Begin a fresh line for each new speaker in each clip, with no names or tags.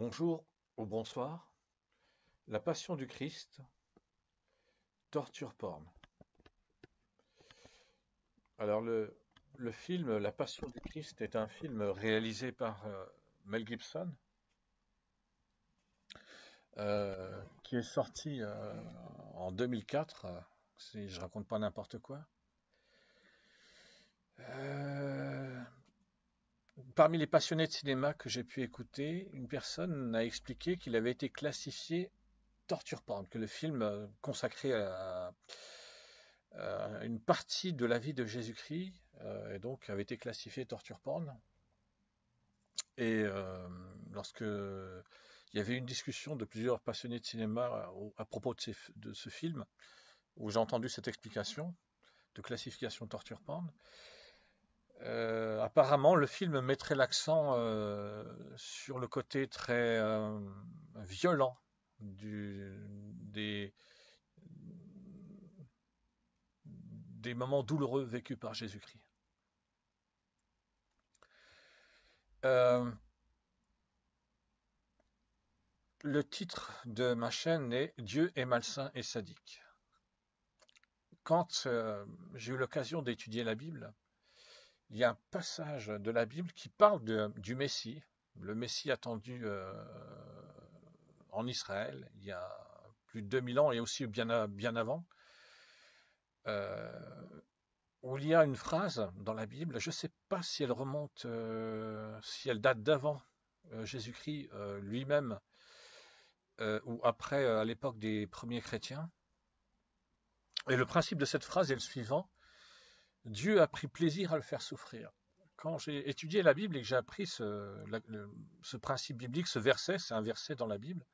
Bonjour ou bonsoir. La Passion du Christ, torture porn. Alors le film La Passion du Christ est un film réalisé par Mel Gibson, qui est sorti en 2004, si je raconte pas n'importe quoi. Euh, Parmi les passionnés de cinéma que j'ai pu écouter, une personne a expliqué qu'il avait été classifié torture porn, que le film consacré à une partie de la vie de Jésus-Christ, et donc avait été classifié torture porn. Et lorsque il y avait une discussion de plusieurs passionnés de cinéma à propos de ce film, où j'ai entendu cette explication de classification torture porn, apparemment le film mettrait l'accent sur le côté très violent des, des moments douloureux vécus par Jésus-Christ. Euh, le titre de ma chaîne est Dieu est malsain et sadique. Quand j'ai eu l'occasion d'étudier la Bible, il y a un passage de la Bible qui parle du Messie, le Messie attendu en Israël il y a plus de 2000 ans et aussi bien avant, où il y a une phrase dans la Bible, je ne sais pas si elle remonte, si elle date d'avant Jésus-Christ lui-même, ou après, à l'époque des premiers chrétiens. Et le principe de cette phrase est le suivant: Dieu a pris plaisir à le faire souffrir. Quand j'ai étudié la Bible et que j'ai appris ce principe biblique, ce verset, c'est un verset dans la Bible,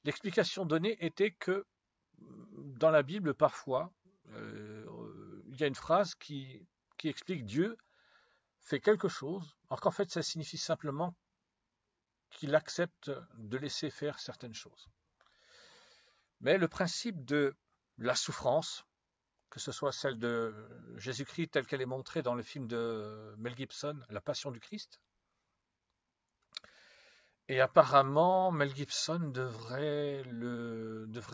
l'explication donnée était que dans la Bible, parfois, il y a une phrase qui explique Dieu fait quelque chose, alors qu'en fait, ça signifie simplement qu'il accepte de laisser faire certaines choses. Mais le principe de la souffrance, que ce soit celle de Jésus-Christ telle qu'elle est montrée dans le film de Mel Gibson, La Passion du Christ, et apparemment Mel Gibson devrait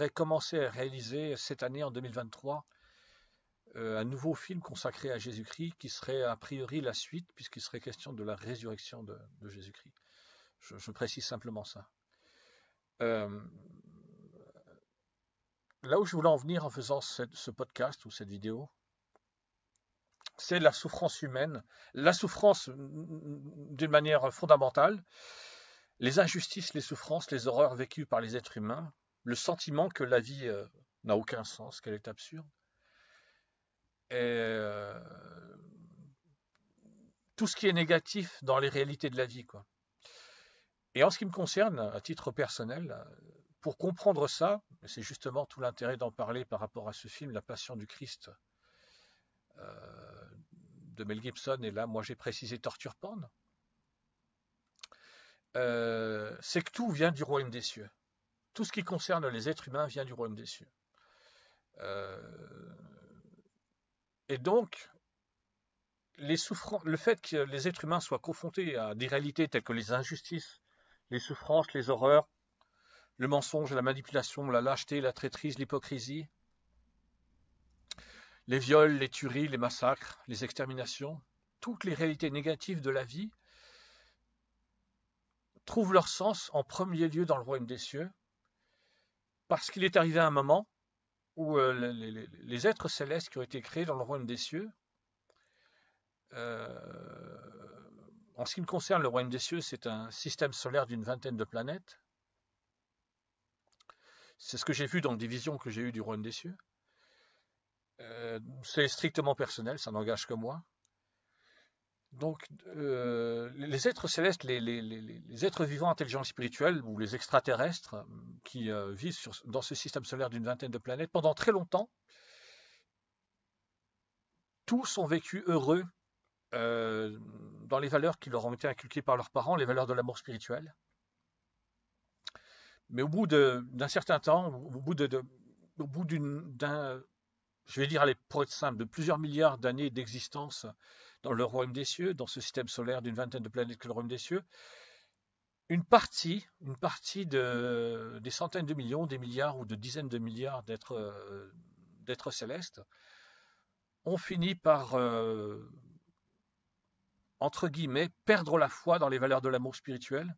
commencer à réaliser cette année, en 2023, un nouveau film consacré à Jésus-Christ, qui serait a priori la suite, puisqu'il serait question de la résurrection de Jésus-Christ. Je précise simplement ça. Là où je voulais en venir en faisant ce podcast ou cette vidéo, c'est la souffrance humaine, la souffrance d'une manière fondamentale, les injustices, les souffrances, les horreurs vécues par les êtres humains, le sentiment que la vie n'a aucun sens, qu'elle est absurde, et tout ce qui est négatif dans les réalités de la vie, quoi. Et en ce qui me concerne, à titre personnel, pour comprendre ça, c'est justement tout l'intérêt d'en parler par rapport à ce film, La Passion du Christ, de Mel Gibson, et là, moi j'ai précisé torture porn, c'est que tout vient du royaume des cieux. Tout ce qui concerne les êtres humains vient du royaume des cieux. Et donc, le fait que les êtres humains soient confrontés à des réalités telles que les injustices, les souffrances, les horreurs, le mensonge, la manipulation, la lâcheté, la traîtrise, l'hypocrisie, les viols, les tueries, les massacres, les exterminations, toutes les réalités négatives de la vie trouvent leur sens en premier lieu dans le royaume des cieux, parce qu'il est arrivé un moment où les êtres célestes qui ont été créés dans le royaume des cieux, en ce qui me concerne, le royaume des cieux, c'est un système solaire d'une vingtaine de planètes. C'est ce que j'ai vu dans des visions que j'ai eues du royaume des cieux. C'est strictement personnel, ça n'engage que moi. Donc, les êtres célestes, les êtres vivants intelligents spirituels, ou les extraterrestres, qui vivent dans ce système solaire d'une vingtaine de planètes, pendant très longtemps, tous ont vécu heureux dans les valeurs qui leur ont été inculquées par leurs parents, les valeurs de l'amour spirituel. Mais au bout d'un certain temps, au bout d'un, je vais dire, allez, pour être simple, de plusieurs milliards d'années d'existence dans le royaume des cieux, dans ce système solaire d'une vingtaine de planètes que le royaume des cieux, des centaines de millions, des milliards ou de dizaines de milliards d'êtres célestes ont fini par, entre guillemets, perdre la foi dans les valeurs de l'amour spirituel.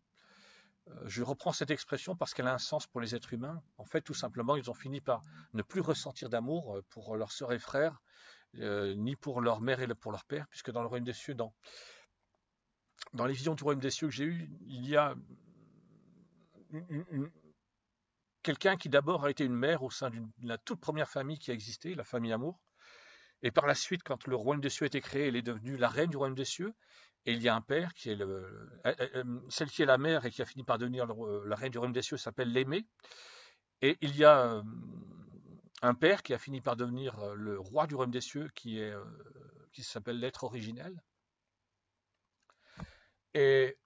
Je reprends cette expression parce qu'elle a un sens pour les êtres humains. En fait, tout simplement, ils ont fini par ne plus ressentir d'amour pour leurs sœurs et frères, ni pour leur mère et pour leur père, puisque dans le royaume des cieux, dans les visions du royaume des cieux que j'ai eues, il y a quelqu'un qui d'abord a été une mère au sein de la toute première famille qui a existé, la famille Amour. Et par la suite, quand le royaume des cieux a été créé, elle est devenue la reine du royaume des cieux. Et il y a un père qui est celle qui est la mère et qui a fini par devenir la reine du royaume des cieux s'appelle l'Aimé. Et il y a un père qui a fini par devenir le roi du royaume des cieux qui s'appelle l'être originel. Et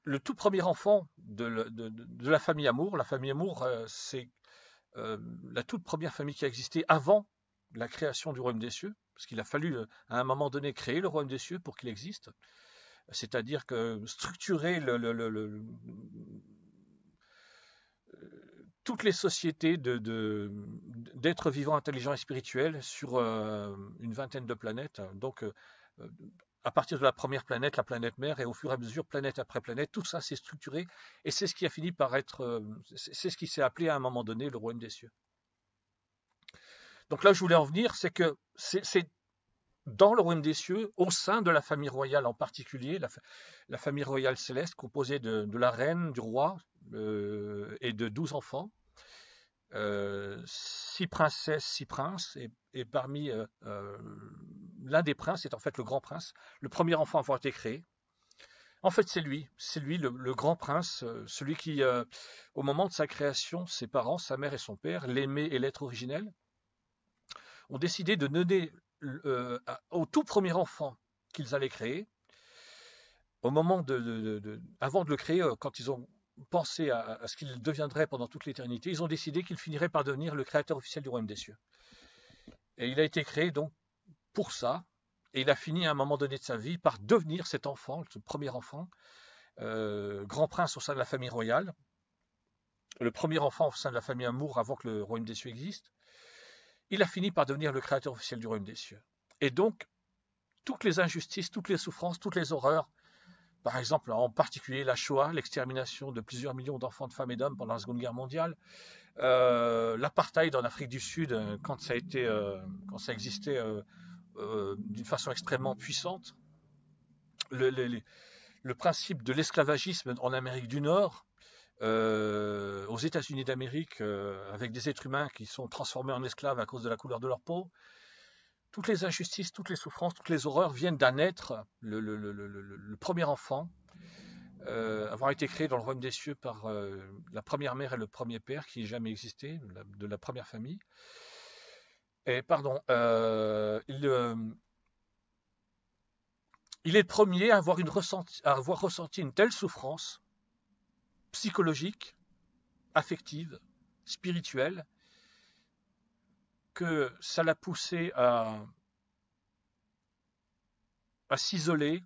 le tout premier enfant de la famille Amour, c'est la toute première famille qui a existé avant la création du royaume des cieux, parce qu'il a fallu à un moment donné créer le royaume des cieux pour qu'il existe, c'est-à-dire que structurer toutes les sociétés d'êtres vivants, intelligents et spirituels sur une vingtaine de planètes. Donc, à partir de la première planète, la planète mère, et au fur et à mesure, planète après planète, tout ça s'est structuré, et c'est ce qui a fini par être, c'est ce qui s'est appelé à un moment donné le royaume des cieux. Donc là, je voulais en venir, c'est que c'est dans le royaume des cieux, au sein de la famille royale en particulier, la famille royale céleste, composée de la reine, du roi et de 12 enfants, 6 princesses, 6 princes, et parmi l'un des princes est en fait le grand prince, le premier enfant à avoir été créé. En fait, c'est lui le grand prince, celui qui, au moment de sa création, ses parents, sa mère et son père, l'Aimé et l'être originel, ont décidé de donner au tout premier enfant qu'ils allaient créer, au moment avant de le créer, quand ils ont pensé à ce qu'il deviendrait pendant toute l'éternité, ils ont décidé qu'il finirait par devenir le créateur officiel du royaume des cieux. Et il a été créé donc pour ça, et il a fini à un moment donné de sa vie par devenir cet enfant, ce premier enfant, grand prince au sein de la famille royale, le premier enfant au sein de la famille Amour avant que le royaume des cieux existe. Il a fini par devenir le créateur officiel du royaume des cieux. Et donc, toutes les injustices, toutes les souffrances, toutes les horreurs, par exemple en particulier la Shoah, l'extermination de plusieurs millions d'enfants, de femmes et d'hommes pendant la Seconde Guerre mondiale, l'apartheid en Afrique du Sud quand ça existait d'une façon extrêmement puissante, le principe de l'esclavagisme en Amérique du Nord, aux États-Unis d'Amérique, avec des êtres humains qui sont transformés en esclaves à cause de la couleur de leur peau. Toutes les injustices, toutes les souffrances, toutes les horreurs viennent d'un être, le premier enfant, avoir été créé dans le royaume des cieux par la première mère et le premier père qui ait jamais existé, de la première famille. Et pardon, il est le premier à avoir ressenti une telle souffrance psychologique, affective, spirituelle, que ça l'a poussé à s'isoler,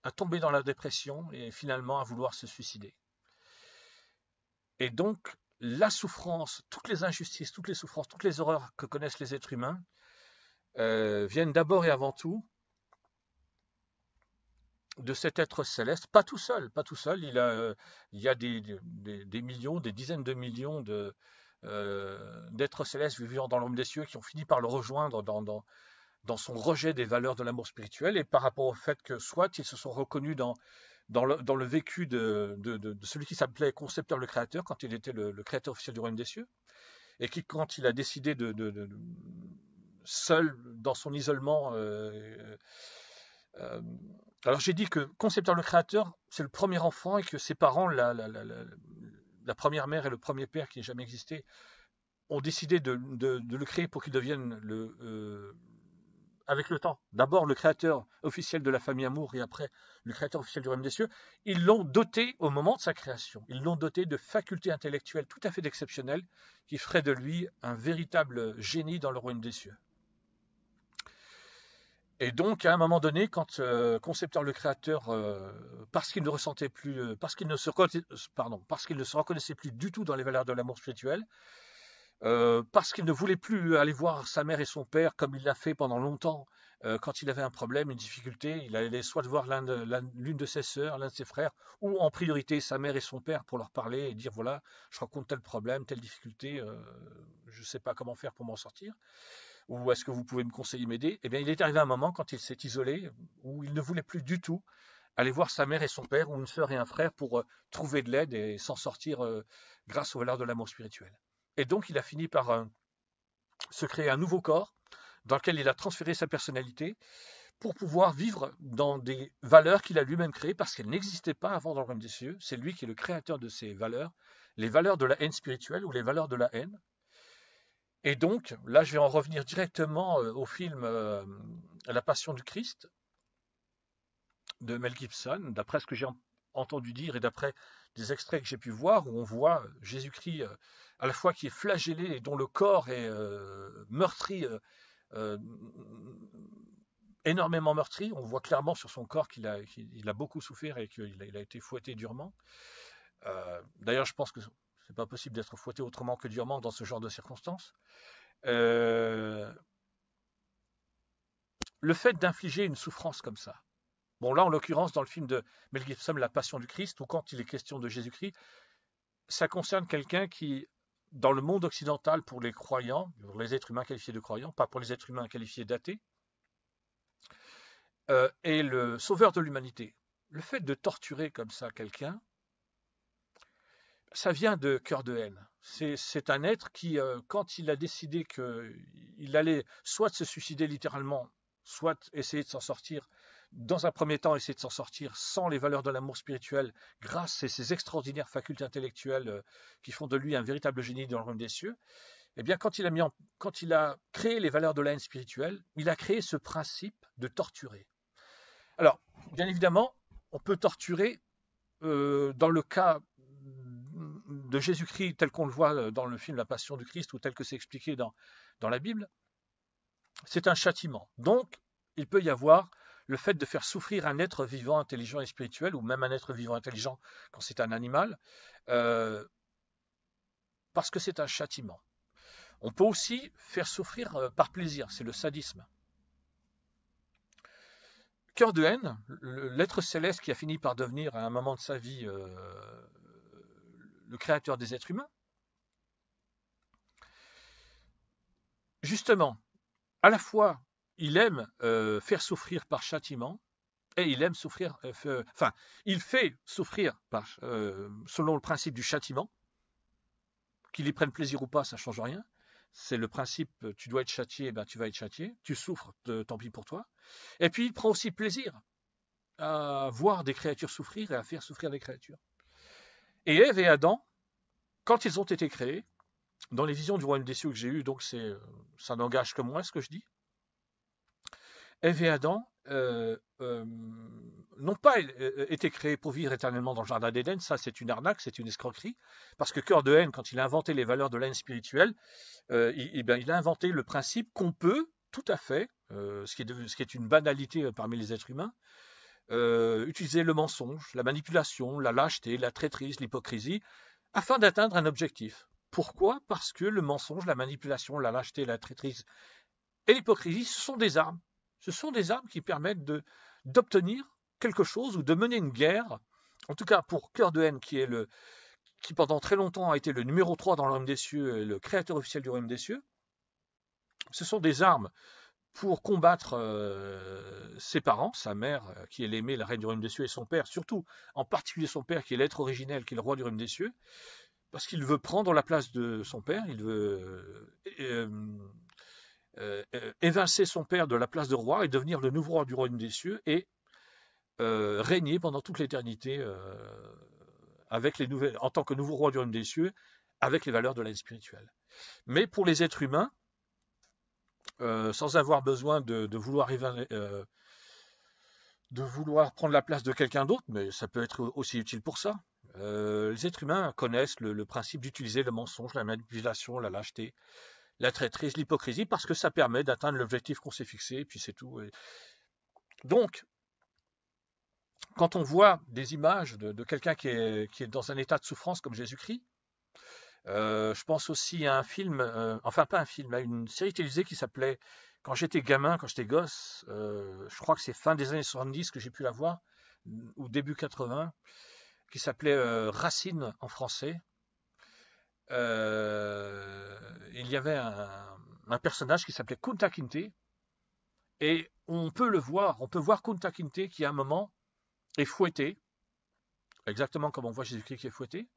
à tomber dans la dépression et finalement à vouloir se suicider. Et donc, la souffrance, toutes les injustices, toutes les souffrances, toutes les horreurs que connaissent les êtres humains viennent d'abord et avant tout de cet être céleste, pas tout seul, il y a des millions, des dizaines de millions d'êtres célestes vivant dans l'homme des cieux qui ont fini par le rejoindre dans son rejet des valeurs de l'amour spirituel, et par rapport au fait que soit ils se sont reconnus dans le vécu de celui qui s'appelait Concepteur le Créateur, quand il était le créateur officiel du royaume des cieux, et qui, quand il a décidé seul, dans son isolement, alors j'ai dit que Concepteur le Créateur, c'est le premier enfant, et que ses parents, la première mère et le premier père qui n'ait jamais existé, ont décidé de le créer pour qu'il devienne avec le temps, d'abord le créateur officiel de la famille Amour et après le créateur officiel du royaume des cieux. Ils l'ont doté au moment de sa création, ils l'ont doté de facultés intellectuelles tout à fait exceptionnelles qui feraient de lui un véritable génie dans le royaume des cieux. Et donc, à un moment donné, quand Concepteur le créateur, parce qu'il ne ressentait plus, parce qu'il ne se reconnaissait plus du tout dans les valeurs de l'amour spirituel, parce qu'il ne voulait plus aller voir sa mère et son père comme il l'a fait pendant longtemps, quand il avait un problème, une difficulté, il allait soit voir l'une de ses sœurs, l'un de ses frères, ou en priorité sa mère et son père pour leur parler et dire voilà, je rencontre tel problème, telle difficulté, je ne sais pas comment faire pour m'en sortir, ou est-ce que vous pouvez me conseiller, m'aider? Eh bien, il est arrivé un moment quand il s'est isolé, où il ne voulait plus du tout aller voir sa mère et son père, ou une sœur et un frère pour trouver de l'aide et s'en sortir grâce aux valeurs de l'amour spirituel. Et donc, il a fini par se créer un nouveau corps dans lequel il a transféré sa personnalité pour pouvoir vivre dans des valeurs qu'il a lui-même créées parce qu'elles n'existaient pas avant dans le royaume des cieux. C'est lui qui est le créateur de ces valeurs, les valeurs de la haine spirituelle ou les valeurs de la haine. Et donc, là, je vais en revenir directement au film La Passion du Christ de Mel Gibson, d'après ce que j'ai entendu dire et d'après des extraits que j'ai pu voir, où on voit Jésus-Christ à la fois qui est flagellé et dont le corps est meurtri, euh, énormément meurtri. On voit clairement sur son corps qu'il a beaucoup souffert et qu'il a été fouetté durement. D'ailleurs, je pense que c'est pas possible d'être fouetté autrement que durement dans ce genre de circonstances. Le fait d'infliger une souffrance comme ça. Bon, là, en l'occurrence, dans le film de Mel Gibson, La Passion du Christ, ou quand il est question de Jésus-Christ, ça concerne quelqu'un qui, dans le monde occidental, pour les croyants, pour les êtres humains qualifiés de croyants, pas pour les êtres humains qualifiés d'athées, est le sauveur de l'humanité. Le fait de torturer comme ça quelqu'un, ça vient de cœur de haine. C'est un être qui, quand il a décidé qu'il allait soit se suicider littéralement, soit essayer de s'en sortir, dans un premier temps essayer de s'en sortir sans les valeurs de l'amour spirituel, grâce à ses extraordinaires facultés intellectuelles qui font de lui un véritable génie dans le royaume des cieux, eh bien quand il a créé les valeurs de la haine spirituelle, il a créé ce principe de torturer. Alors, bien évidemment, on peut torturer dans le cas de Jésus-Christ tel qu'on le voit dans le film La Passion du Christ ou tel que c'est expliqué dans la Bible, c'est un châtiment. Donc, il peut y avoir le fait de faire souffrir un être vivant, intelligent et spirituel, ou même un être vivant intelligent quand c'est un animal, parce que c'est un châtiment. On peut aussi faire souffrir par plaisir, c'est le sadisme. Cœur de haine, l'être céleste qui a fini par devenir à un moment de sa vie le créateur des êtres humains, justement, à la fois, il aime faire souffrir par châtiment, et il aime souffrir, il fait souffrir selon le principe du châtiment, qu'il y prenne plaisir ou pas, ça ne change rien. C'est le principe, tu dois être châtié, ben tu vas être châtié, tu souffres, tant pis pour toi. Et puis il prend aussi plaisir à voir des créatures souffrir et à faire souffrir des créatures. Et Ève et Adam, quand ils ont été créés, dans les visions du royaume des cieux que j'ai eues, donc ça n'engage que moi ce que je dis, Ève et Adam n'ont pas été créés pour vivre éternellement dans le jardin d'Éden. Ça, c'est une arnaque, c'est une escroquerie. Parce que Cœur de haine, quand il a inventé les valeurs de la haine spirituelle, il a inventé le principe qu'on peut, tout à fait, ce qui est une banalité parmi les êtres humains, utiliser le mensonge, la manipulation, la lâcheté, la traîtrise, l'hypocrisie, afin d'atteindre un objectif. Pourquoi? Parce que le mensonge, la manipulation, la lâcheté, la traîtrise et l'hypocrisie, ce sont des armes. Ce sont des armes qui permettent d'obtenir quelque chose ou de mener une guerre. En tout cas, pour Cœur de haine, qui pendant très longtemps a été le numéro 3 dans le royaume des cieux et le créateur officiel du royaume des cieux, ce sont des armes pour combattre ses parents, sa mère qui est l'aimée, la reine du royaume des cieux, et son père, surtout en particulier son père qui est l'être originel, qui est le roi du royaume des cieux, parce qu'il veut prendre la place de son père, il veut évincer son père de la place de roi et devenir le nouveau roi du royaume des cieux et régner pendant toute l'éternité en tant que nouveau roi du royaume des cieux avec les valeurs de la vie spirituelle. Mais pour les êtres humains, sans avoir besoin de vouloir prendre la place de quelqu'un d'autre, mais ça peut être aussi utile pour ça. Les êtres humains connaissent le principe d'utiliser le mensonge, la manipulation, la lâcheté, la traîtrise, l'hypocrisie, parce que ça permet d'atteindre l'objectif qu'on s'est fixé, et puis c'est tout. Donc, quand on voit des images de quelqu'un qui est dans un état de souffrance comme Jésus-Christ, je pense aussi à un film, enfin pas un film, à une série télévisée qui s'appelait, quand j'étais gamin, quand j'étais gosse, je crois que c'est fin des années 70 que j'ai pu la voir, ou début 80, qui s'appelait Racine en français. Il y avait un personnage qui s'appelait Kunta Kinte, et on peut le voir, on peut voir Kunta Kinte qui à un moment est fouetté, exactement comme on voit Jésus-Christ qui est fouetté,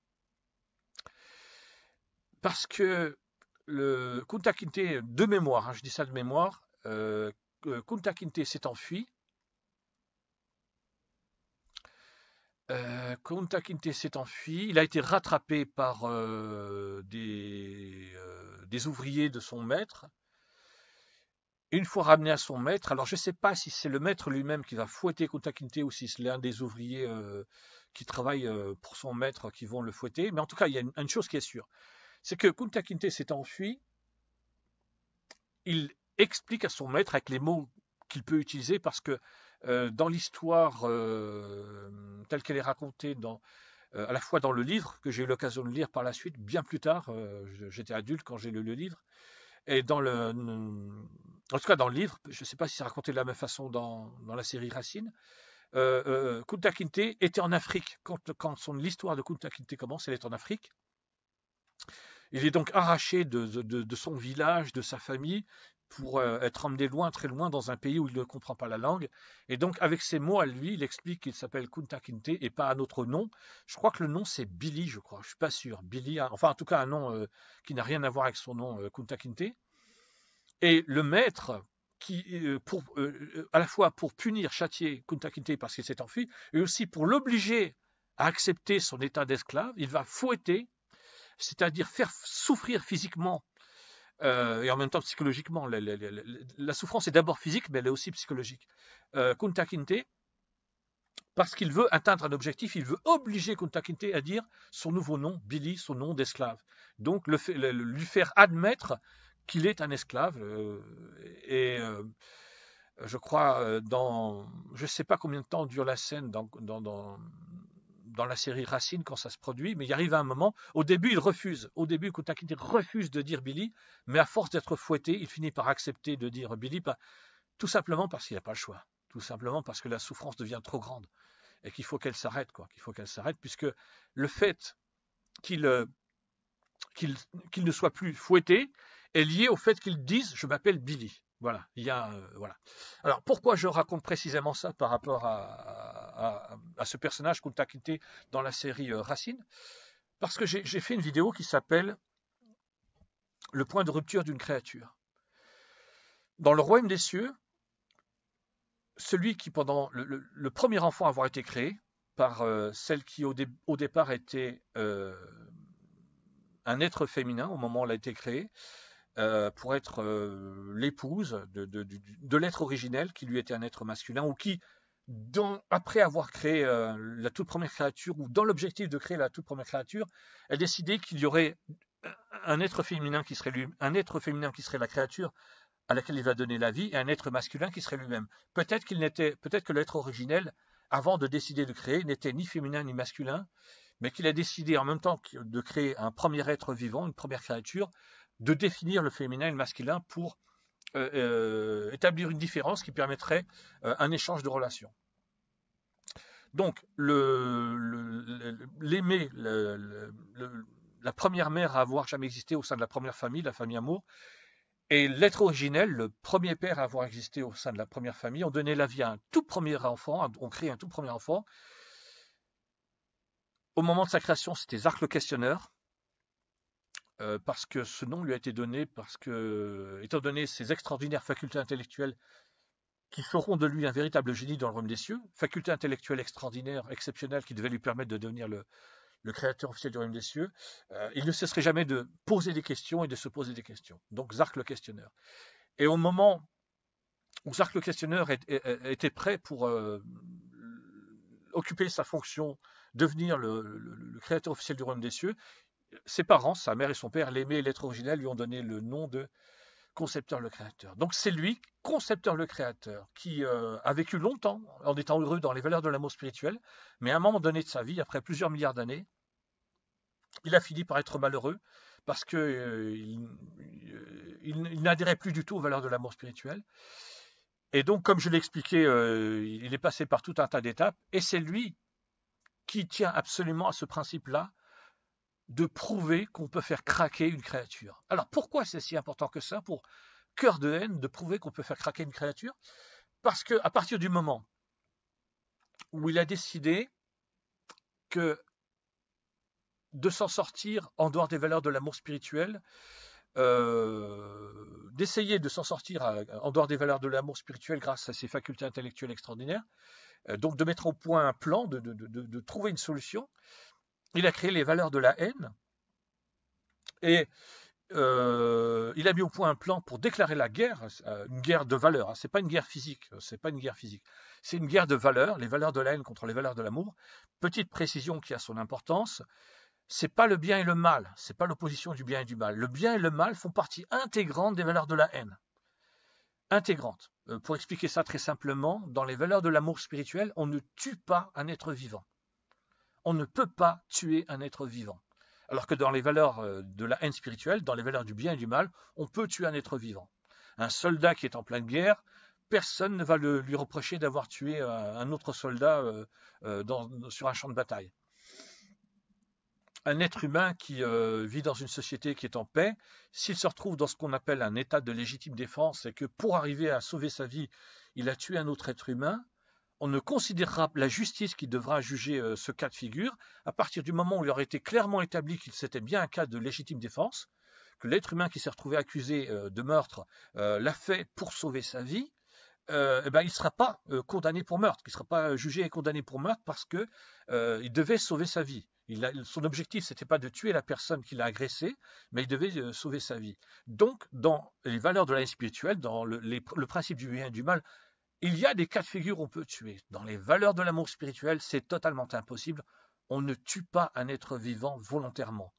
parce que le Kunta Kinte, de mémoire, hein, je dis ça de mémoire, Kunta Kinte s'est enfui. Kunta Kinte s'est enfui. Il a été rattrapé par des ouvriers de son maître. Une fois ramené à son maître, alors je ne sais pas si c'est le maître lui-même qui va fouetter Kunta Kinte ou si c'est l'un des ouvriers qui travaillent pour son maître qui vont le fouetter, mais en tout cas, il y a une chose qui est sûre, c'est que Kunta Kinte s'est enfui, il explique à son maître avec les mots qu'il peut utiliser, parce que dans l'histoire telle qu'elle est racontée à la fois dans le livre, que j'ai eu l'occasion de lire par la suite, bien plus tard, j'étais adulte quand j'ai lu le livre, et en tout cas dans le livre, je ne sais pas si c'est raconté de la même façon dans la série Racine, Kunta Kinte était en Afrique. Quand l'histoire de Kunta Kinte commence, elle est en Afrique. Il est donc arraché de son village, de sa famille, pour être emmené loin, très loin, dans un pays où il ne comprend pas la langue. Et donc, avec ces mots à lui, il explique qu'il s'appelle Kunta Kinte et pas un autre nom. Je crois que le nom, c'est Billy, je crois. Je suis pas sûr. Billy, enfin, en tout cas, un nom qui n'a rien à voir avec son nom, Kunta Kinte. Et le maître, à la fois pour punir, châtier Kunta Kinte parce qu'il s'est enfui, et aussi pour l'obliger à accepter son état d'esclave, il va fouetter, c'est-à-dire faire souffrir physiquement et en même temps psychologiquement. La souffrance est d'abord physique, mais elle est aussi psychologique. Kunta Kinte, parce qu'il veut atteindre un objectif, il veut obliger Kunta Kinte à dire son nouveau nom, Billy, son nom d'esclave. Donc lui faire admettre qu'il est un esclave. Je crois, je ne sais pas combien de temps dure la scène dans la série Racine quand ça se produit, mais il arrive à un moment, au début il refuse, Kunta Kinte refuse de dire Billy, mais à force d'être fouetté, il finit par accepter de dire Billy, tout simplement parce qu'il n'a pas le choix, tout simplement parce que la souffrance devient trop grande et qu'il faut qu'elle s'arrête, puisque le fait qu'il ne soit plus fouetté est lié au fait qu'il dise je m'appelle Billy. Voilà, voilà. Alors pourquoi je raconte précisément ça par rapport à ce personnage Kunta Kinte dans la série Racine? Parce que j'ai fait une vidéo qui s'appelle Le point de rupture d'une créature. Dans le royaume des cieux, celui qui, pendant le premier enfant à avoir été créé, par celle qui au départ était un être féminin au moment où elle a été créée, pour être l'épouse de l'être originel qui lui était un être masculin, ou qui, après avoir créé la toute première créature, ou dans l'objectif de créer la toute première créature, a décidé qu'il y aurait un être féminin qui serait la créature à laquelle il va donner la vie, et un être masculin qui serait lui-même. Peut-être que l'être originel, avant de décider de créer, n'était ni féminin ni masculin, mais qu'il a décidé en même temps de créer un premier être vivant, une première créature, de définir le féminin et le masculin pour établir une différence qui permettrait un échange de relations. Donc, l'aimer, la première mère à avoir jamais existé au sein de la première famille, la famille amour, et l'être originel, le premier père à avoir existé au sein de la première famille, ont donné la vie à un tout premier enfant, ont créé un tout premier enfant. Au moment de sa création, c'était Zark le Questionneur, parce que ce nom lui a été donné parce que, étant donné ses extraordinaires facultés intellectuelles qui feront de lui un véritable génie dans le royaume des cieux, facultés intellectuelles extraordinaires, exceptionnelles, qui devaient lui permettre de devenir le créateur officiel du royaume des cieux, il ne cesserait jamais de poser des questions et de se poser des questions. Donc Zark le Questionneur. Et au moment où Zark le Questionneur était prêt pour occuper sa fonction, devenir le créateur officiel du royaume des cieux, ses parents, sa mère et son père, l'aimaient et l'être originel, lui ont donné le nom de concepteur, le créateur. Donc c'est lui, concepteur, le créateur, qui a vécu longtemps en étant heureux dans les valeurs de l'amour spirituel, mais à un moment donné de sa vie, après plusieurs milliards d'années, il a fini par être malheureux parce que il n'adhérait plus du tout aux valeurs de l'amour spirituel. Et donc, comme je l'ai expliqué, il est passé par tout un tas d'étapes, et c'est lui qui tient absolument à ce principe-là, de prouver qu'on peut faire craquer une créature. Alors pourquoi c'est si important que ça pour Cœur de haine de prouver qu'on peut faire craquer une créature? Parce qu'à partir du moment où il a décidé que de s'en sortir en dehors des valeurs de l'amour spirituel, d'essayer de s'en sortir en dehors des valeurs de l'amour spirituel grâce à ses facultés intellectuelles extraordinaires, donc de mettre au point un plan, de trouver une solution, il a créé les valeurs de la haine, et il a mis au point un plan pour déclarer la guerre, une guerre de valeurs. Hein. C'est pas une guerre physique, c'est pas une guerre physique. C'est une guerre de valeurs, les valeurs de la haine contre les valeurs de l'amour. Petite précision qui a son importance, c'est pas le bien et le mal, c'est pas l'opposition du bien et du mal. Le bien et le mal font partie intégrante des valeurs de la haine. Intégrante. Pour expliquer ça très simplement, dans les valeurs de l'amour spirituel, on ne tue pas un être vivant. On ne peut pas tuer un être vivant. Alors que dans les valeurs de la haine spirituelle, dans les valeurs du bien et du mal, on peut tuer un être vivant. Un soldat qui est en pleine guerre, personne ne va lui reprocher d'avoir tué un autre soldat sur un champ de bataille. Un être humain qui vit dans une société qui est en paix, s'il se retrouve dans ce qu'on appelle un état de légitime défense et que pour arriver à sauver sa vie, il a tué un autre être humain, on ne considérera la justice qui devra juger ce cas de figure à partir du moment où il aurait été clairement établi qu'il c'était bien un cas de légitime défense, que l'être humain qui s'est retrouvé accusé de meurtre l'a fait pour sauver sa vie, il ne sera pas condamné pour meurtre, il ne sera pas jugé et condamné pour meurtre parce que il devait sauver sa vie. Son objectif, ce n'était pas de tuer la personne qui l'a agressé, mais il devait sauver sa vie. Donc, dans les valeurs de la haine spirituelle, dans le principe du bien et du mal, il y a des cas de figure où on peut tuer. Dans les valeurs de l'amour spirituel, c'est totalement impossible. On ne tue pas un être vivant volontairement.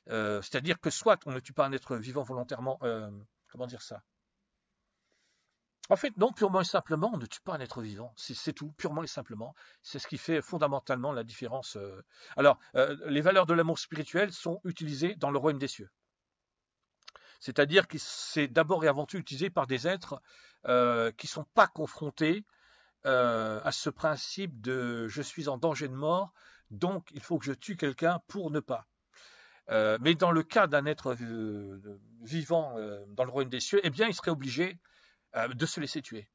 C'est-à-dire que soit on ne tue pas un être vivant volontairement, comment dire ça? En fait, non, purement et simplement, on ne tue pas un être vivant. C'est tout, purement et simplement. C'est ce qui fait fondamentalement la différence. Alors, les valeurs de l'amour spirituel sont utilisées dans le royaume des cieux. C'est-à-dire que c'est d'abord et avant tout utilisé par des êtres qui ne sont pas confrontés à ce principe de je suis en danger de mort, donc il faut que je tue quelqu'un pour ne pas. Mais dans le cas d'un être vivant dans le royaume des cieux, eh bien, il serait obligé de se laisser tuer.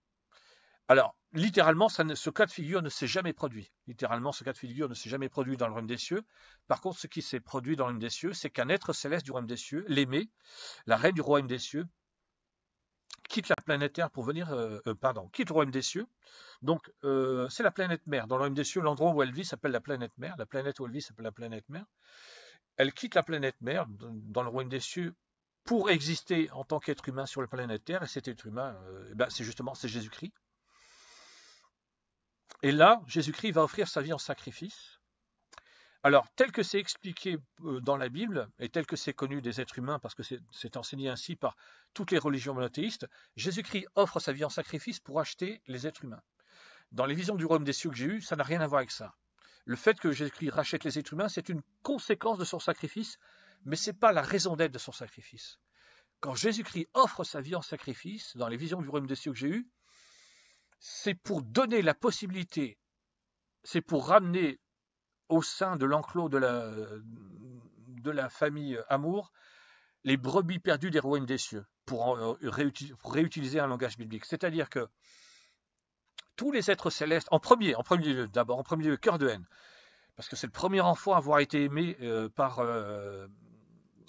Alors, littéralement, ce cas de figure ne s'est jamais produit. Littéralement, ce cas de figure ne s'est jamais produit dans le royaume des cieux. Par contre, ce qui s'est produit dans le royaume des cieux, c'est qu'un être céleste du royaume des cieux, l'aimé, la reine du royaume des cieux, quitte la planète Terre pour venir, quitte le royaume des cieux. Donc, c'est la planète mère. Dans le royaume des cieux, l'endroit où elle vit s'appelle la planète mère. La planète où elle vit s'appelle la planète mère. Elle quitte la planète mère dans le royaume des cieux pour exister en tant qu'être humain sur la planète Terre. Et cet être humain, c'est Jésus-Christ. Et là, Jésus-Christ va offrir sa vie en sacrifice. Alors, tel que c'est expliqué dans la Bible, et tel que c'est connu des êtres humains, parce que c'est enseigné ainsi par toutes les religions monothéistes, Jésus-Christ offre sa vie en sacrifice pour acheter les êtres humains. Dans les visions du royaume des cieux que j'ai eues, ça n'a rien à voir avec ça. Le fait que Jésus-Christ rachète les êtres humains, c'est une conséquence de son sacrifice, mais ce n'est pas la raison d'être de son sacrifice. Quand Jésus-Christ offre sa vie en sacrifice, dans les visions du royaume des cieux que j'ai eues, c'est pour donner la possibilité, c'est pour ramener au sein de l'enclos de la famille amour les brebis perdues des royaumes des cieux, pour réutiliser un langage biblique. C'est-à-dire que tous les êtres célestes, en premier lieu, cœur de haine, parce que c'est le premier enfant à avoir été aimé par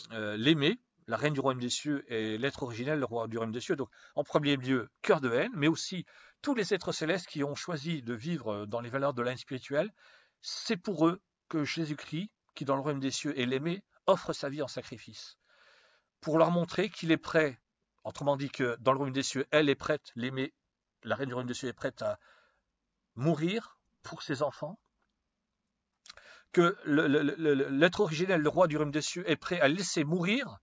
l'aimé, la reine du royaume des cieux et l'être originel, le roi du royaume des cieux. Donc, en premier lieu, cœur de haine, mais aussi tous les êtres célestes qui ont choisi de vivre dans les valeurs de la haine spirituelle. C'est pour eux que Jésus-Christ, qui dans le royaume des cieux est l'aimé, offre sa vie en sacrifice. Pour leur montrer qu'il est prêt, autrement dit que dans le royaume des cieux, elle est prête, l'aimée, la reine du royaume des cieux est prête à mourir pour ses enfants, que l'être originel, le roi du royaume des cieux, est prêt à laisser mourir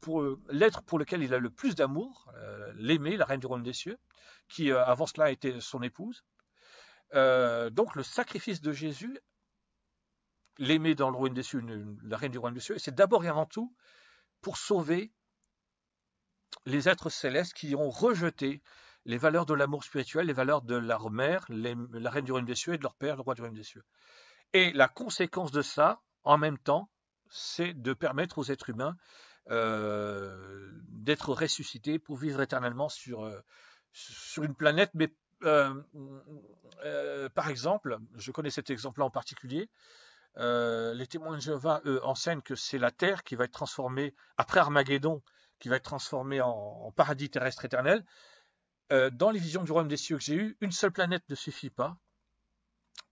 pour l'être pour lequel il a le plus d'amour, l'aimée, la reine du royaume des cieux, qui avant cela était son épouse. Donc le sacrifice de Jésus, l'aimée dans le royaume des cieux, la reine du royaume des cieux, c'est d'abord et avant tout pour sauver les êtres célestes qui ont rejeté les valeurs de l'amour spirituel, les valeurs de leur mère, la reine du royaume des cieux, et de leur père, le roi du royaume des cieux. Et la conséquence de ça, en même temps, c'est de permettre aux êtres humains d'être ressuscités pour vivre éternellement sur une planète. Mais par exemple, je connais cet exemple-là en particulier, les témoins de Jéhovah, eux, enseignent que c'est la Terre qui va être transformée, après Armageddon, qui va être transformée en paradis terrestre éternel. Dans les visions du royaume des cieux que j'ai eues, une seule planète ne suffit pas,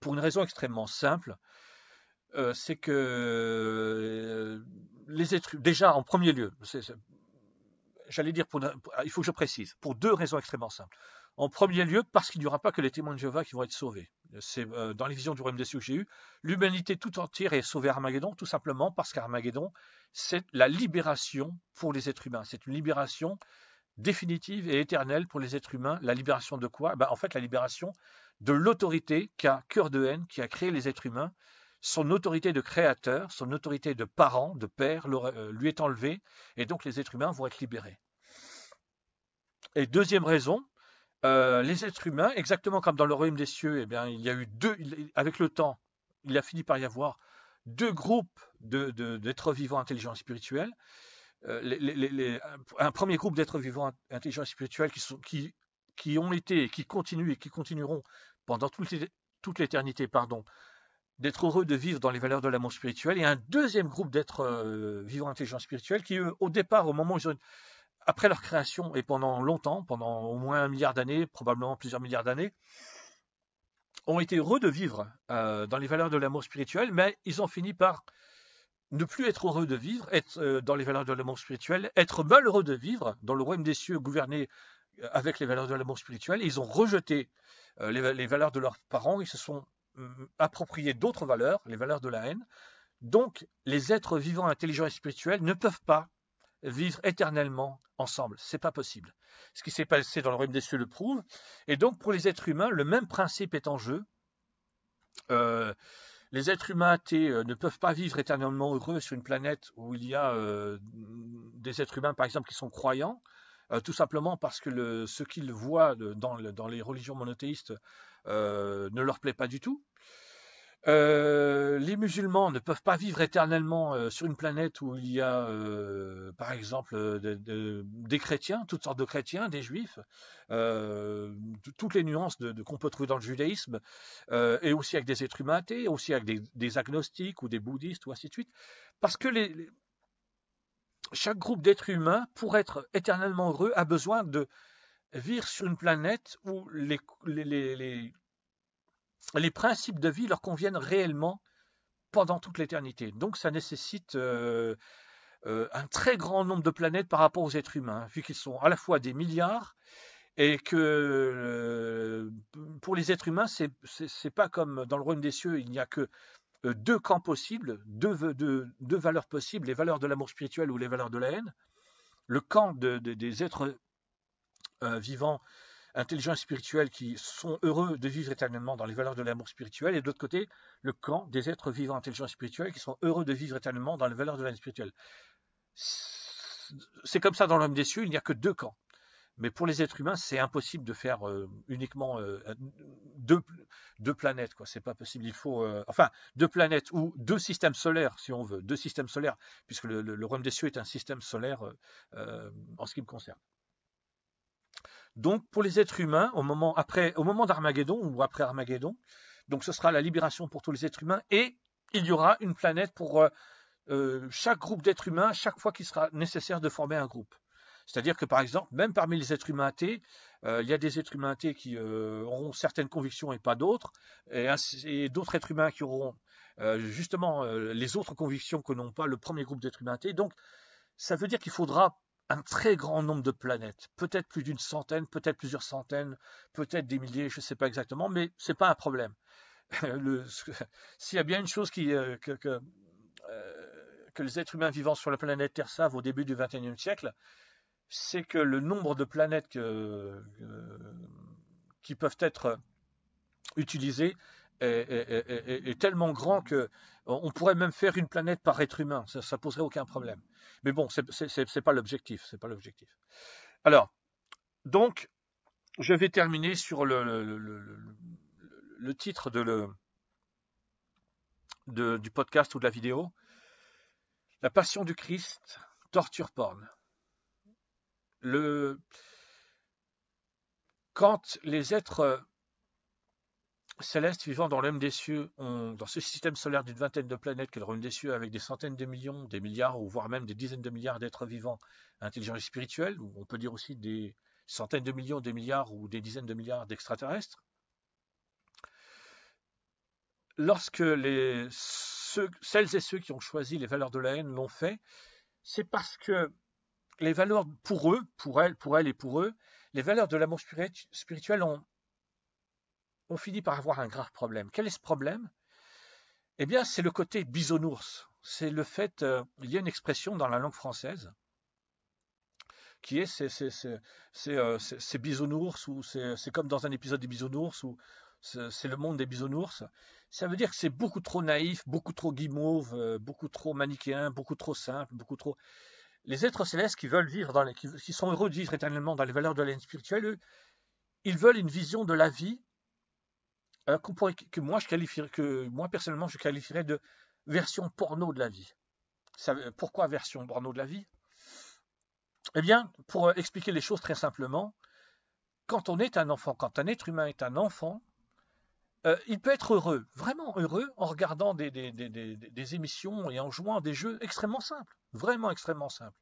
pour une raison extrêmement simple. C'est que les êtres, déjà en premier lieu, j'allais dire, il faut que je précise, pour deux raisons extrêmement simples. En premier lieu, parce qu'il n'y aura pas que les témoins de Jéhovah qui vont être sauvés. C'est dans les visions du royaume des cieux que j'ai eues, l'humanité tout entière est sauvée à Armageddon, tout simplement parce qu'Armageddon, c'est la libération pour les êtres humains. C'est une libération définitive et éternelle pour les êtres humains. La libération de quoi? En fait, la libération de l'autorité qu'a cœur de haine, qui a créé les êtres humains. Son autorité de créateur, son autorité de parent, de père, lui est enlevée, et donc les êtres humains vont être libérés. Et deuxième raison, les êtres humains, exactement comme dans le royaume des cieux, il y a eu avec le temps, il a fini par y avoir deux groupes d'êtres vivants intelligents et spirituels. Un premier groupe d'êtres vivants intelligents et spirituels qui ont été et qui continuent et qui continueront pendant toute l'éternité, d'être heureux de vivre dans les valeurs de l'amour spirituel, et un deuxième groupe d'êtres vivants intelligents spirituels qui, eux, au départ, au moment où après leur création et pendant longtemps, pendant au moins 1 milliard d'années, probablement plusieurs milliards d'années, ont été heureux de vivre dans les valeurs de l'amour spirituel, mais ils ont fini par ne plus être heureux de vivre, être dans les valeurs de l'amour spirituel, être malheureux de vivre dans le royaume des cieux gouverné avec les valeurs de l'amour spirituel. Ils ont rejeté les valeurs de leurs parents, ils se sont approprié d'autres valeurs, les valeurs de la haine. Donc, les êtres vivants, intelligents et spirituels ne peuvent pas vivre éternellement ensemble. C'est pas possible. Ce qui s'est passé dans le royaume des cieux le prouve. Et donc, pour les êtres humains, le même principe est en jeu. Les êtres humains athées ne peuvent pas vivre éternellement heureux sur une planète où il y a des êtres humains, par exemple, qui sont croyants, tout simplement parce que ce qu'ils voient dans les religions monothéistes ne leur plaît pas du tout. Les musulmans ne peuvent pas vivre éternellement sur une planète où il y a, par exemple, des chrétiens, toutes sortes de chrétiens, des juifs, toutes les nuances qu'on peut trouver dans le judaïsme, et aussi avec des êtres humains athées, aussi avec des agnostiques ou des bouddhistes, ou ainsi de suite. Parce que chaque groupe d'êtres humains, pour être éternellement heureux, a besoin de vivre sur une planète où les principes de vie leur conviennent réellement pendant toute l'éternité. Donc ça nécessite un très grand nombre de planètes par rapport aux êtres humains, vu qu'ils sont à la fois des milliards, et que pour les êtres humains, c'est pas comme dans le royaume des cieux, il n'y a que deux camps possibles, deux valeurs possibles, les valeurs de l'amour spirituel ou les valeurs de la haine. Le camp des êtres vivants, intelligents et spirituels qui sont heureux de vivre éternellement dans les valeurs de l'amour spirituel, et de l'autre côté, le camp des êtres vivants, intelligents et spirituels qui sont heureux de vivre éternellement dans les valeurs de l'amour spirituel. C'est comme ça dans l'homme des cieux, il n'y a que deux camps. Mais pour les êtres humains, c'est impossible de faire uniquement deux planètes, quoi. C'est pas possible. Il faut, enfin, deux planètes ou deux systèmes solaires, si on veut, deux systèmes solaires, puisque le royaume des cieux est un système solaire en ce qui me concerne. Donc, pour les êtres humains, au moment d'Armageddon ou après Armageddon, donc ce sera la libération pour tous les êtres humains, et il y aura une planète pour chaque groupe d'êtres humains, chaque fois qu'il sera nécessaire de former un groupe. C'est-à-dire que, par exemple, même parmi les êtres humains athées, il y a des êtres humains athées qui auront certaines convictions et pas d'autres, et d'autres êtres humains qui auront justement les autres convictions que n'ont pas le premier groupe d'êtres humains athées. Donc, ça veut dire qu'il faudra un très grand nombre de planètes, peut-être plus d'une centaine, peut-être plusieurs centaines, peut-être des milliers, je ne sais pas exactement, mais ce n'est pas un problème. S'il y a bien une chose que que les êtres humains vivant sur la planète Terre savent au début du XXIe siècle, c'est que le nombre de planètes qui peuvent être utilisées est tellement grand que on pourrait même faire une planète par être humain, ça poserait aucun problème. Mais bon, c'est pas l'objectif, c'est pas l'objectif. Alors, donc, je vais terminer sur le titre du podcast ou de la vidéo. La passion du Christ, torture porn. Quand les êtres célestes vivant dans l'homme des cieux dans ce système solaire d'une vingtaine de planètes, qu'est le royaume des cieux, avec des centaines de millions, des milliards, ou voire même des dizaines de milliards d'êtres vivants, intelligents et spirituels, ou on peut dire aussi des centaines de millions, des milliards ou des dizaines de milliards d'extraterrestres, lorsque celles et ceux qui ont choisi les valeurs de la haine l'ont fait, c'est parce que les valeurs, pour eux, pour elles et pour eux, les valeurs de l'amour spirituel ont fini par avoir un grave problème. Quel est ce problème? Eh bien, c'est le côté bisounours. C'est le fait, il y a une expression dans la langue française qui est c'est bisounours, ou c'est comme dans un épisode des bisounours, ou c'est le monde des bisounours. Ça veut dire que c'est beaucoup trop naïf, beaucoup trop guimauve, beaucoup trop manichéen, beaucoup trop simple, beaucoup trop. Les êtres célestes qui veulent vivre qui sont heureux de vivre éternellement dans les valeurs de la haine spirituelle, eux, ils veulent une vision de la vie que moi personnellement je qualifierais de version porno de la vie. Pourquoi version porno de la vie? Eh bien, pour expliquer les choses très simplement, quand on est un enfant, quand un être humain est un enfant, il peut être heureux, vraiment heureux, en regardant des émissions et en jouant à des jeux extrêmement simples, vraiment extrêmement simples.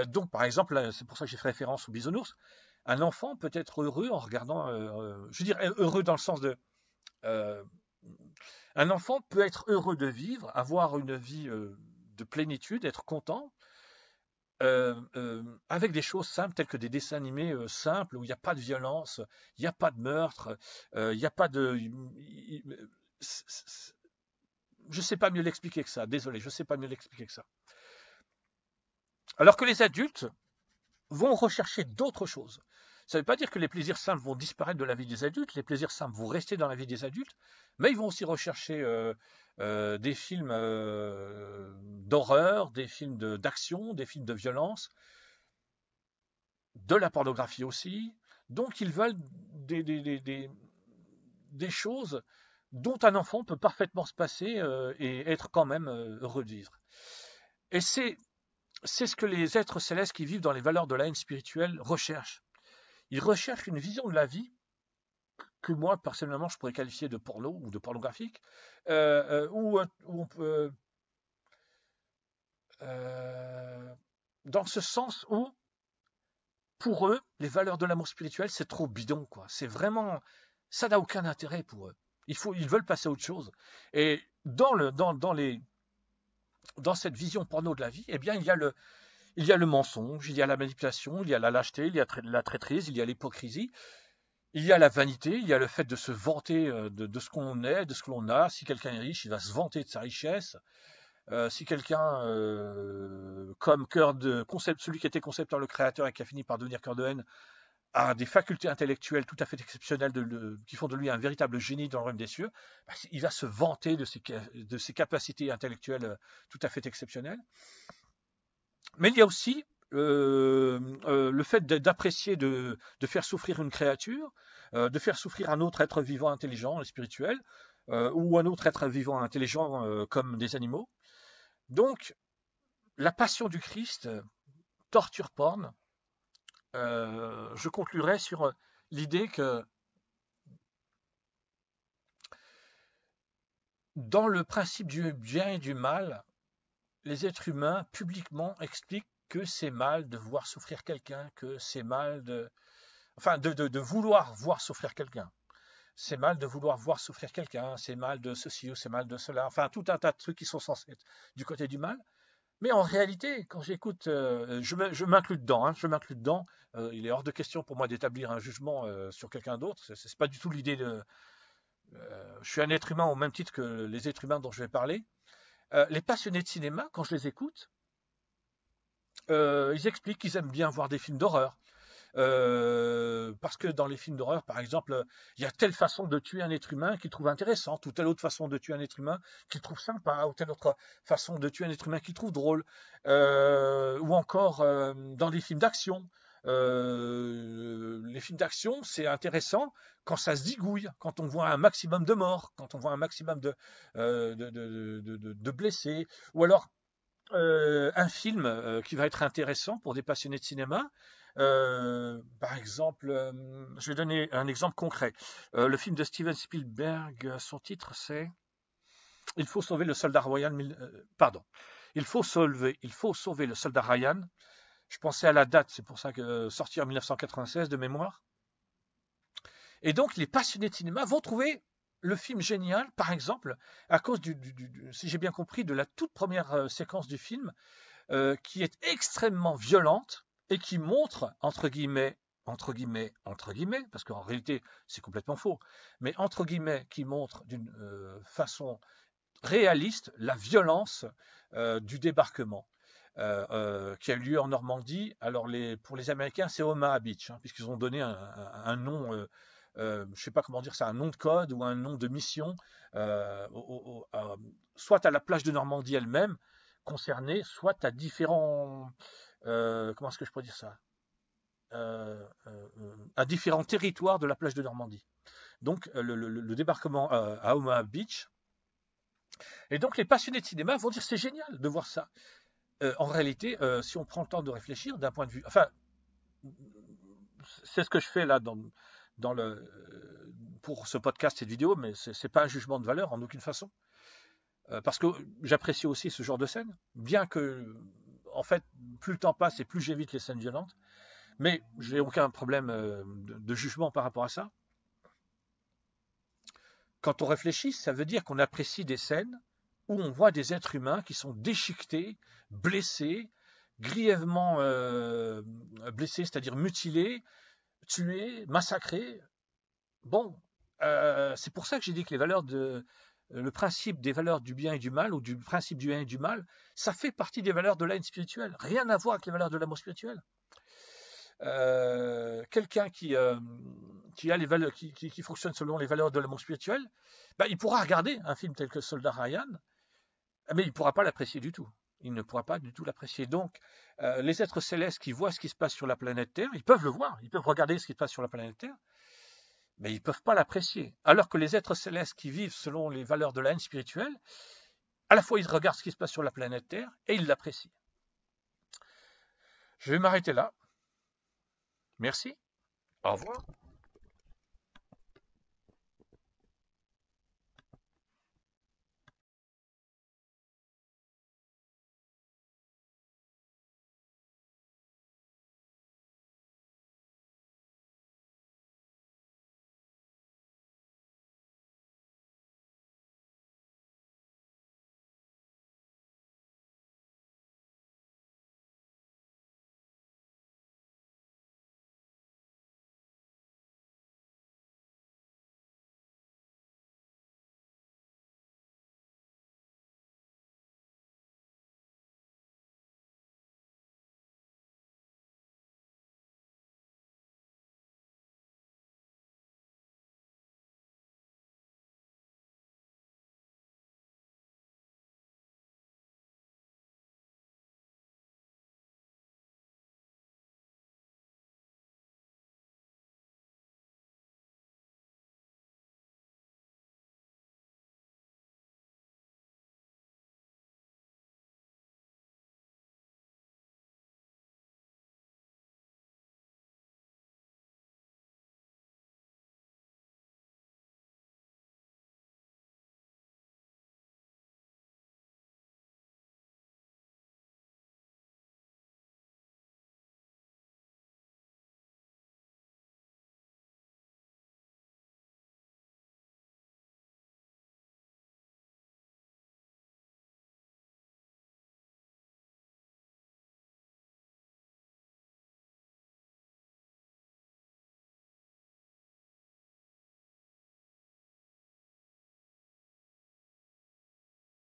Donc, par exemple, c'est pour ça que j'ai fait référence aux bisounours, un enfant peut être heureux en regardant, je veux dire heureux dans le sens de... un enfant peut être heureux de vivre, avoir une vie de plénitude, être content, avec des choses simples telles que des dessins animés simples où il n'y a pas de violence, il n'y a pas de meurtre, il n'y a pas de... Je ne sais pas mieux l'expliquer que ça, désolé, je ne sais pas mieux l'expliquer que ça. Alors que les adultes vont rechercher d'autres choses. Ça ne veut pas dire que les plaisirs simples vont disparaître de la vie des adultes, les plaisirs simples vont rester dans la vie des adultes, mais ils vont aussi rechercher des films d'horreur, des films d'action, des films de violence, de la pornographie aussi. Donc ils veulent des choses dont un enfant peut parfaitement se passer et être quand même heureux de vivre. Et c'est ce que les êtres célestes qui vivent dans les valeurs de la haine spirituelle recherchent. Ils recherchent une vision de la vie que moi, personnellement, je pourrais qualifier de porno ou de pornographique, où on peut... dans ce sens où, pour eux, les valeurs de l'amour spirituel, c'est trop bidon, quoi. C'est vraiment... Ça n'a aucun intérêt pour eux. Ils veulent passer à autre chose. Et dans cette vision porno de la vie, eh bien, il y a le mensonge, il y a la manipulation, il y a la lâcheté, il y a la traîtrise, il y a l'hypocrisie, il y a la vanité, il y a le fait de se vanter de ce qu'on est, de ce que l'on a. Si quelqu'un est riche, il va se vanter de sa richesse. Si quelqu'un, comme celui qui était concepteur, le créateur, et qui a fini par devenir Cœur de Haine, a des facultés intellectuelles tout à fait exceptionnelles qui font de lui un véritable génie dans le royaume des cieux, il va se vanter de ses capacités intellectuelles tout à fait exceptionnelles. Mais il y a aussi le fait d'apprécier de faire souffrir une créature, de faire souffrir un autre être vivant intelligent et spirituel, ou un autre être vivant intelligent comme des animaux. Donc, la passion du Christ, torture porn, je conclurai sur l'idée que dans le principe du bien et du mal, les êtres humains publiquement expliquent que c'est mal de voir souffrir quelqu'un, que c'est mal de vouloir voir souffrir quelqu'un. C'est mal de vouloir voir souffrir quelqu'un, c'est mal de ceci ou c'est mal de cela. Enfin, tout un tas de trucs qui sont censés être du côté du mal. Mais en réalité, quand j'écoute, je m'inclus dedans. Hein, je m'inclus dedans. Il est hors de question pour moi d'établir un jugement sur quelqu'un d'autre. C'est pas du tout l'idée de. Je suis un être humain au même titre que les êtres humains dont je vais parler. Les passionnés de cinéma, quand je les écoute, ils expliquent qu'ils aiment bien voir des films d'horreur. Parce que dans les films d'horreur, par exemple, il y a telle façon de tuer un être humain qu'ils trouvent intéressante, ou telle autre façon de tuer un être humain qu'ils trouvent sympa, ou telle autre façon de tuer un être humain qu'ils trouvent drôle, ou encore dans les films d'action. Les films d'action, c'est intéressant quand ça se zigouille, quand on voit un maximum de morts, quand on voit un maximum de blessés, ou alors un film qui va être intéressant pour des passionnés de cinéma. Par exemple, je vais donner un exemple concret. Le film de Steven Spielberg, son titre c'est Il faut sauver le soldat Ryan. Pardon. Il faut sauver le soldat Ryan. Je pensais à la date, c'est pour ça que sorti en 1996 de mémoire. Et donc les passionnés de cinéma vont trouver le film génial, par exemple, à cause si j'ai bien compris, de la toute première séquence du film, qui est extrêmement violente et qui montre, entre guillemets, parce qu'en réalité c'est complètement faux, mais entre guillemets, qui montre d'une façon réaliste la violence du débarquement qui a eu lieu en Normandie. Alors pour les Américains, c'est Omaha Beach, hein, puisqu'ils ont donné un nom, je ne sais pas comment dire ça, un nom de code ou un nom de mission, soit à la plage de Normandie elle-même concernée, soit à différents, comment est-ce que je pourrais dire ça, à différents territoires de la plage de Normandie. Donc le débarquement à Omaha Beach. Et donc les passionnés de cinéma vont dire c'est génial de voir ça. En réalité, si on prend le temps de réfléchir d'un point de vue, enfin, c'est ce que je fais là pour ce podcast et vidéo, mais c'est pas un jugement de valeur en aucune façon, parce que j'apprécie aussi ce genre de scène, bien que, en fait, plus le temps passe et plus j'évite les scènes violentes, mais j'ai aucun problème de jugement par rapport à ça. Quand on réfléchit, ça veut dire qu'on apprécie des scènes où on voit des êtres humains qui sont déchiquetés, blessés, grièvement blessés, c'est-à-dire mutilés, tués, massacrés. Bon, c'est pour ça que j'ai dit que le principe des valeurs du bien et du mal, ou du principe du bien et du mal, ça fait partie des valeurs de la haine spirituelle. Rien à voir avec les valeurs de l'amour spirituel. Quelqu'un qui a les valeurs, qui fonctionne selon les valeurs de l'amour spirituel, il pourra regarder un film tel que Soldat Ryan, mais il ne pourra pas l'apprécier du tout. Il ne pourra pas du tout l'apprécier. Donc, les êtres célestes qui voient ce qui se passe sur la planète Terre, ils peuvent le voir, ils peuvent regarder ce qui se passe sur la planète Terre, mais ils ne peuvent pas l'apprécier. Alors que les êtres célestes qui vivent selon les valeurs de la haine spirituelle, à la fois ils regardent ce qui se passe sur la planète Terre et ils l'apprécient. Je vais m'arrêter là. Merci. Au revoir.